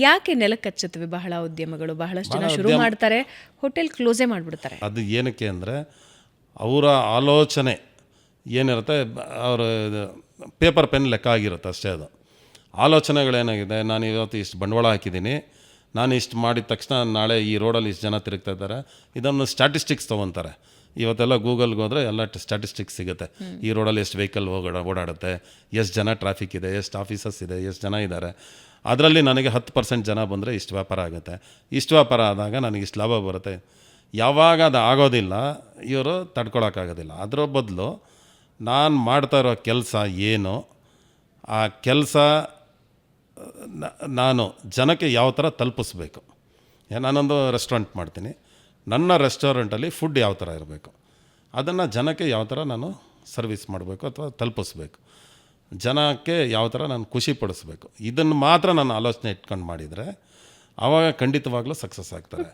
ಯಾಕೆ ನೆಲಕ್ಕೆ ಹಚ್ಚುತ್ತವೆ ಬಹಳ ಉದ್ಯಮಗಳು? ಬಹಳಷ್ಟು ಜನ ಶುರು ಮಾಡ್ತಾರೆ, ಹೋಟೆಲ್ ಕ್ಲೋಸೇ ಮಾಡಿಬಿಡ್ತಾರೆ. ಅದು ಏನಕ್ಕೆ ಅಂದರೆ ಅವರ ಆಲೋಚನೆ ಏನಿರುತ್ತೆ, ಅವರ ಪೇಪರ್ ಪೆನ್ ಲೆಕ್ಕ ಆಗಿರುತ್ತೆ ಅಷ್ಟೇ. ಅದು ಆಲೋಚನೆಗಳೇನಾಗಿದೆ, ನಾನು ಇವತ್ತು ಇಷ್ಟು ಬಂಡವಾಳ ಹಾಕಿದ್ದೀನಿ, ನಾನು ಇಷ್ಟು ಮಾಡಿದ ತಕ್ಷಣ ನಾಳೆ ಈ ರೋಡಲ್ಲಿ ಇಷ್ಟು ಜನ ತಿರುಗ್ತಾ ಇದ್ದಾರೆ, ಇದನ್ನು ಸ್ಟ್ಯಾಟಿಸ್ಟಿಕ್ಸ್ ತೊಗೊತಾರೆ. ಇವತ್ತೆಲ್ಲ ಗೂಗಲ್ಗೆ ಹೋದರೆ ಎಲ್ಲ ಸ್ಟ್ಯಾಟಿಸ್ಟಿಕ್ಸ್ ಸಿಗುತ್ತೆ. ಈ ರೋಡಲ್ಲಿ ಎಷ್ಟು ವೆಹಿಕಲ್ ಓಡಾಡುತ್ತೆ, ಎಷ್ಟು ಜನ ಟ್ರಾಫಿಕ್ ಇದೆ, ಎಷ್ಟು ಆಫೀಸಸ್ ಇದೆ, ಎಷ್ಟು ಜನ ಇದ್ದಾರೆ, ಅದರಲ್ಲಿ ನನಗೆ 10% ಜನ ಬಂದರೆ ಇಷ್ಟು ವ್ಯಾಪಾರ ಆಗುತ್ತೆ, ಇಷ್ಟು ವ್ಯಾಪಾರ ಆದಾಗ ನನಗೆ ಇಷ್ಟು ಲಾಭ ಬರುತ್ತೆ. ಯಾವಾಗ ಅದು ಆಗೋದಿಲ್ಲ, ಇವರು ತಡ್ಕೊಳಕ್ಕಾಗೋದಿಲ್ಲ. ಅದರ ಬದಲು ನಾನು ಮಾಡ್ತಾ ಇರೋ ಕೆಲಸ ಏನು, ಆ ಕೆಲಸ ನಾನು ಜನಕ್ಕೆ ಯಾವ ಥರ ತಲುಪಿಸ್ಬೇಕು. ನಾನೊಂದು ರೆಸ್ಟೋರೆಂಟ್ ಮಾಡ್ತೀನಿ, ನನ್ನ ರೆಸ್ಟೋರೆಂಟಲ್ಲಿ ಫುಡ್ ಯಾವ ಥರ ಇರಬೇಕು, ಅದನ್ನು ಜನಕ್ಕೆ ಯಾವ ಥರ ನಾನು ಸರ್ವಿಸ್ ಮಾಡಬೇಕು ಅಥವಾ ತಲುಪಿಸ್ಬೇಕು, ಜನಕ್ಕೆ ಯಾವ ಥರ ನಾನು ಖುಷಿ ಪಡಿಸ್ಬೇಕು, ಇದನ್ನು ಮಾತ್ರ ನಾನು ಆಲೋಚನೆ ಇಟ್ಕೊಂಡು ಮಾಡಿದರೆ ಆವಾಗ ಖಂಡಿತವಾಗ್ಲೂ ಸಕ್ಸಸ್ ಆಗ್ತಾರೆ.